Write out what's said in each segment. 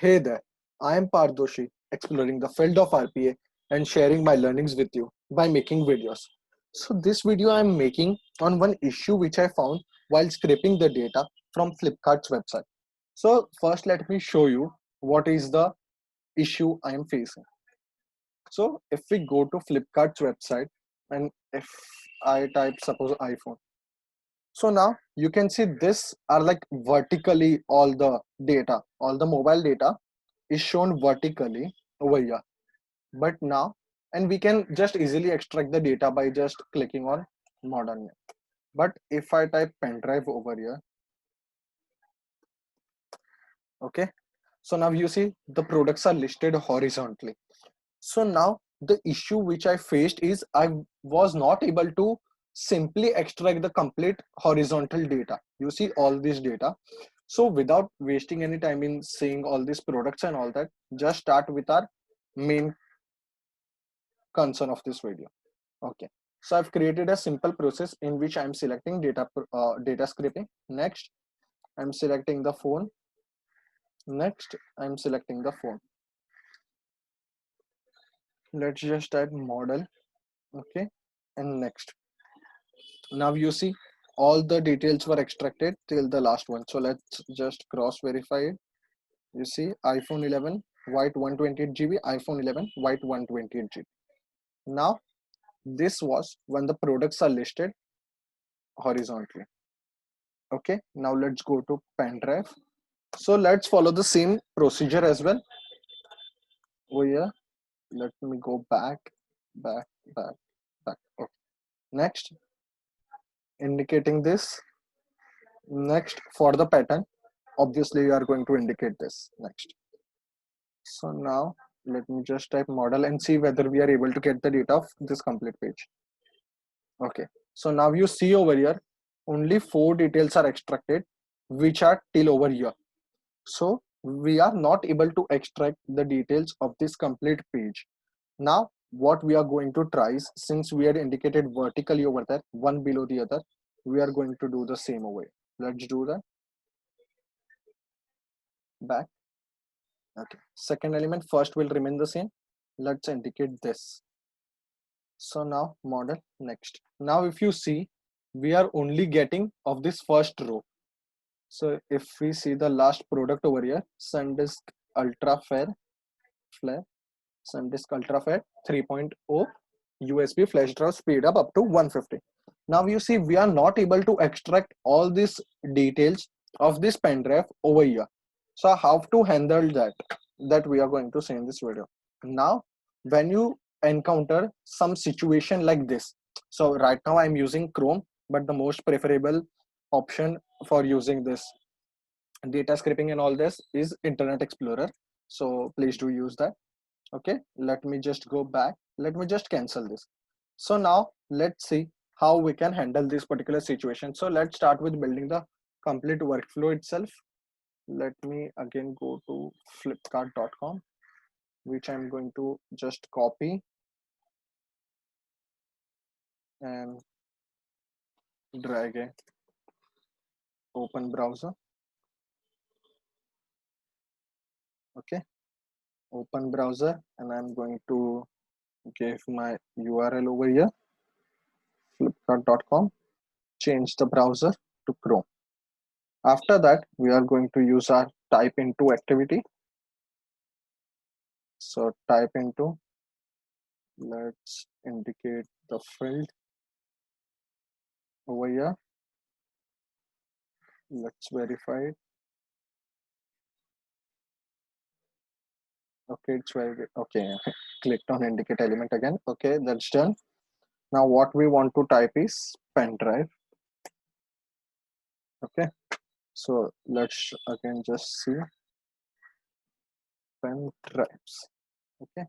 Hey there, I am Parth Doshi, exploring the field of RPA and sharing my learnings with you by making videos. So, this video I am making on one issue which I found while scraping the data from Flipkart's website. So, first, let me show you what is the issue I am facing. So, if we go to Flipkart's website and if I type, suppose iPhone, so now you can see this are like vertically all the mobile data is shown vertically over here. But now, and we can just easily extract the data by just clicking on modern name. But if I type pen drive over here, okay, so now you see the products are listed horizontally. So now the issue which I faced is I was not able to simply extract the complete horizontal data. You see all this data. So without wasting any time in seeing all these products and all that, just start with our main concern of this video. Okay. So I've created a simple process in which I'm selecting data scraping. Next, I'm selecting the phone. Next, I'm selecting the phone. Let's just type model. Okay. And next. Now you see all the details were extracted till the last one. So let's just cross verify it. You see iPhone 11 white 128 GB, iPhone 11 white 128 GB. Now this was when the products are listed horizontally. Okay, now let's go to pen drive. So let's follow the same procedure as well. Oh yeah, let me go back, back, back, back. Okay. Next, indicating this. Next, for the pattern, obviously you are going to indicate this next. So now let me just type model and see whether we are able to get the data of this complete page. Okay, so now you see over here only 4 details are extracted which are till over here. So we are not able to extract the details of this complete page. Now what we are going to try is, since we had indicated vertically over there one below the other, we are going to do the same over here. Let's do that. Back. Okay, second element first will remain the same. Let's indicate this. So now model. Next, now if you see we are only getting of this first row. So if we see the last product over here, SanDisk Ultra Fair Flare, SanDisk Ultra Fair 3.0 USB flash drive speed up to 150. Now you see we are not able to extract all these details of this pen drive over here. So how to handle that we are going to see in this video. Now when you encounter some situation like this, so right now I'm using Chrome, but the most preferable option for using this data scraping and all this is Internet Explorer, so please do use that. Okay, let me just go back, let me just cancel this. So now let's see how we can handle this particular situation. So let's start with building the complete workflow itself. Let me again go to flipkart.com, which I'm going to just copy and drag a open browser. Okay, open browser, and I'm going to give my URL over here, flipkart.com, change the browser to Chrome. After that, we are going to use our type into activity. So type into, let's indicate the field over here. Let's verify it. Okay, it's very okay. Clicked on indicate element again. Okay, that's done. Now what we want to type is pen drive. Okay, so let's again just see pen drives. Okay,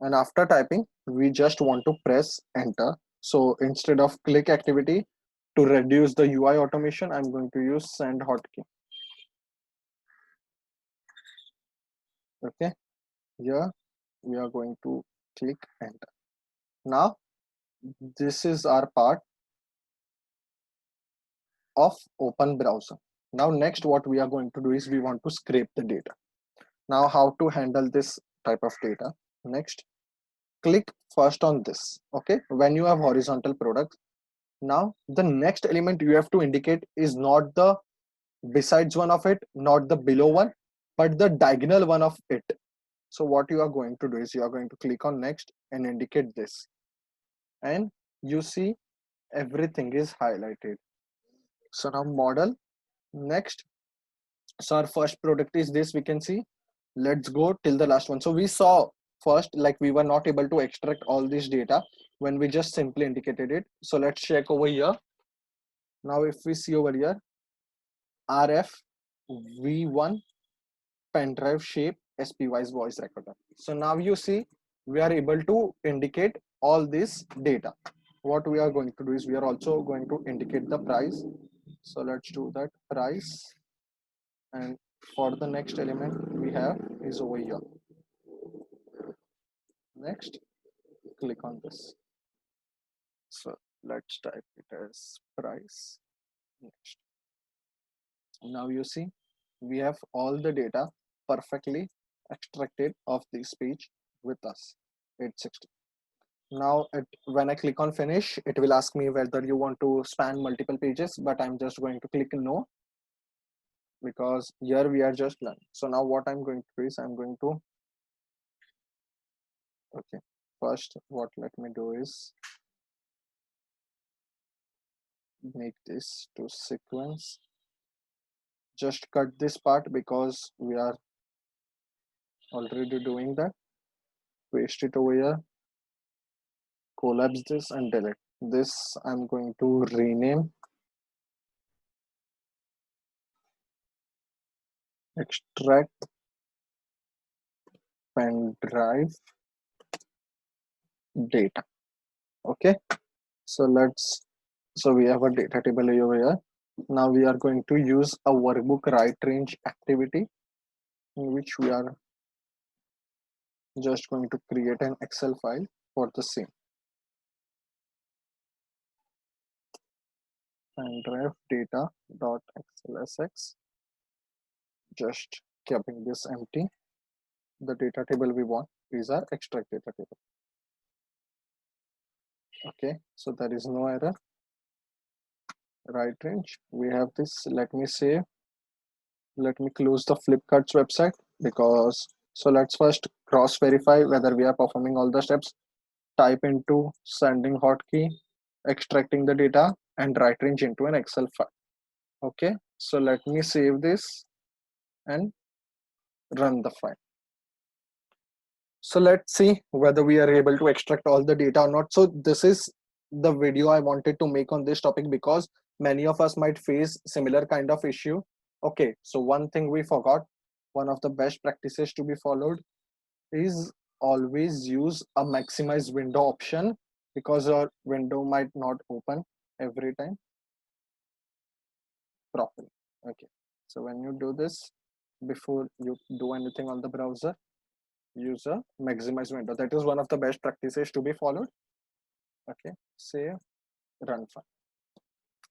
and after typing, we just want to press enter. So instead of click activity, to reduce the UI automation, I'm going to use send hotkey. Okay, here we are going to click enter. Now this is our part of open browser. Now next what we are going to do is we want to scrape the data. Now how to handle this type of data? Next, click first on this. Okay, when you have horizontal products, now the next element you have to indicate is not the besides one of it, not the below one, but the diagonal one of it. So what you are going to do is you are going to click on next and indicate this, and you see everything is highlighted. So now model. Next, so our first product is this, we can see. Let's go till the last one. So we saw first like we were not able to extract all this data when we just simply indicated it. So let's check over here. Now if we see over here, RF V1 pen drive shape SPY's voice recorder. So now you see we are able to indicate all this data. What we are going to do is we are also going to indicate the price. So let's do that price, and for the next element we have is over here. Next, click on this. So let's type it as price. Next. Now you see we have all the data perfectly extracted of this page with us 860. Now when I click on finish, it will ask me whether you want to span multiple pages, but I'm just going to click no, because here we are just learning. So now what I'm going to do is I'm going to, okay, first what let me do is make this to sequence. Just cut this part because we are already doing that. Paste it over here, collapse this and delete this. I'm going to rename extract pen drive data. Okay, so we have a data table over here. Now we are going to use a workbook write range activity, in which we are just going to create an Excel file for the same. Pen drive data dot xlsx, just keeping this empty. The data table we want is our extract data table. Okay, so there is no error. Right range, we have this. Let me save. Let me close the Flipkart's website, because so let's first cross verify whether we are performing all the steps. Type into sending hotkey, extracting the data, and right range into an Excel file. Okay, so let me save this and run the file. So let's see whether we are able to extract all the data or not. So this is the video I wanted to make on this topic, because many of us might face similar kind of issue. Okay, so one thing we forgot, one of the best practices to be followed is always use a maximize window option, because your window might not open every time properly. Okay, so when you do this, before you do anything on the browser, use a maximize window. That is one of the best practices to be followed. Okay, save, run file.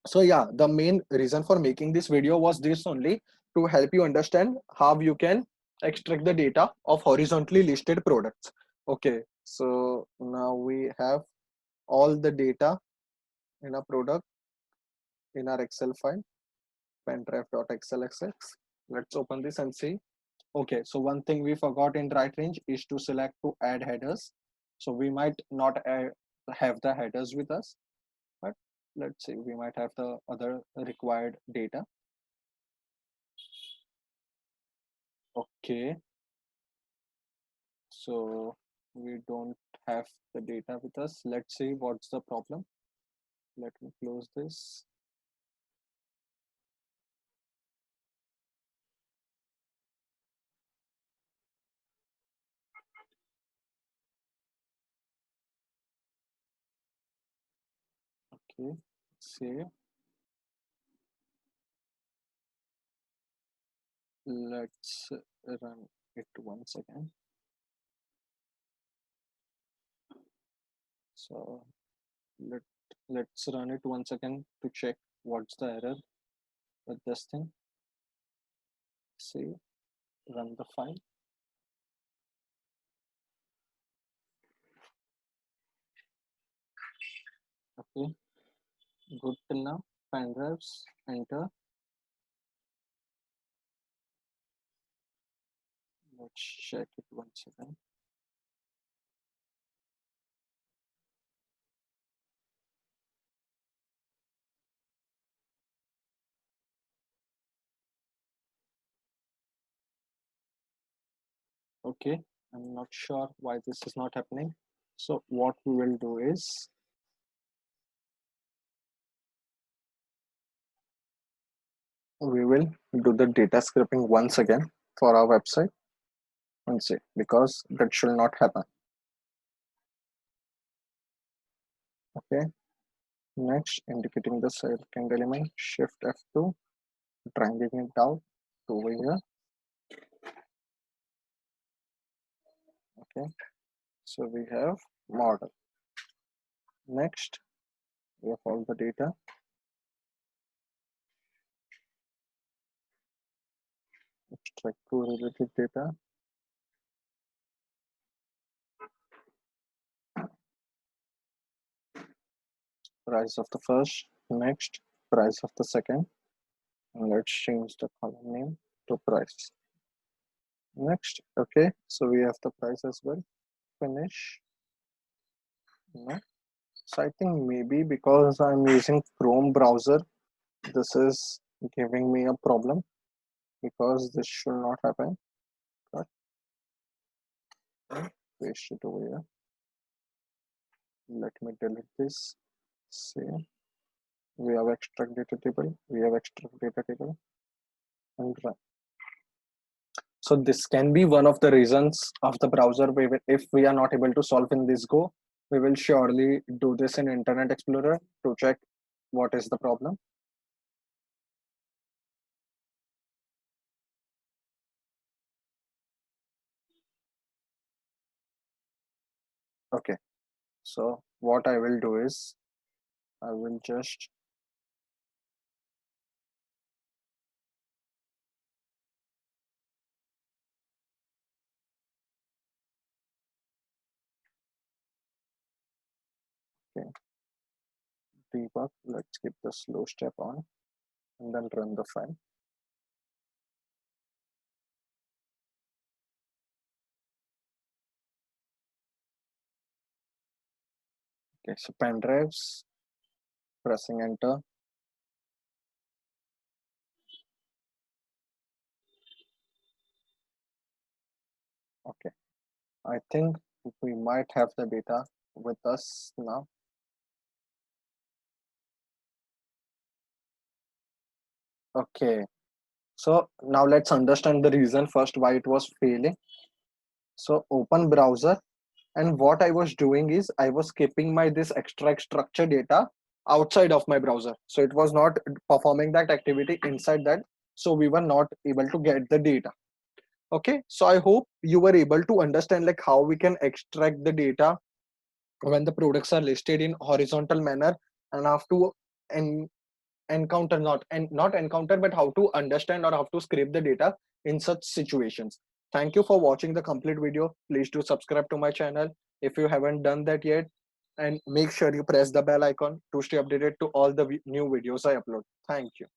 So yeah, the main reason for making this video was this only, to help you understand how you can extract the data of horizontally listed products. Okay, so now we have all the data in a product in our Excel file, pendrive.xlsx. Let's open this and see. Okay, so one thing we forgot in right range is to select to add headers. So we might not have the headers with us, but let's say we might have the other required data. Okay, so we don't have the data with us. Let's see what's the problem. Let me close this. Okay, save. Let's run it once again. So let let's run it once again to check what's the error with this thing. Save, run the file. Okay, good till now. Pen drives, enter. Let's check it once again. Okay, I'm not sure why this is not happening. So what we will do is we will do the data scraping once again for our website and see, because that should not happen. Okay, next indicating the second element, shift F2, dragging it down to over here. Okay, so we have model. Next, we have all the data. Extract correlated data. Price of the first. Next, price of the second. And let's change the column name to price. Next, okay, so we have the price as well. Finish. No. So I think maybe because I'm using Chrome browser, this is giving me a problem, because this should not happen. Cut. Paste it over here. Let me delete this. Save. We have extract data table. We have extract data table. And run. So this can be one of the reasons of the browser. If we are not able to solve in this Go, we will surely do this in Internet Explorer to check what is the problem. Okay, so what I will do is I will just okay, debug. Let's keep the slow step on and then run the file. Okay, so pen drives, pressing enter. Okay, I think we might have the data with us now. Okay, so now let's understand the reason first why it was failing. So open browser, and what I was doing is I was keeping my this extract structure data outside of my browser, so it was not performing that activity inside that, so we were not able to get the data. Okay, so I hope you were able to understand like how we can extract the data when the products are listed in horizontal manner, and have to en- encounter not and not encounter but how to understand or how to scrape the data in such situations. Thank you for watching the complete video. Please do subscribe to my channel if you haven't done that yet, and make sure you press the bell icon to stay updated to all the new videos I upload. Thank you.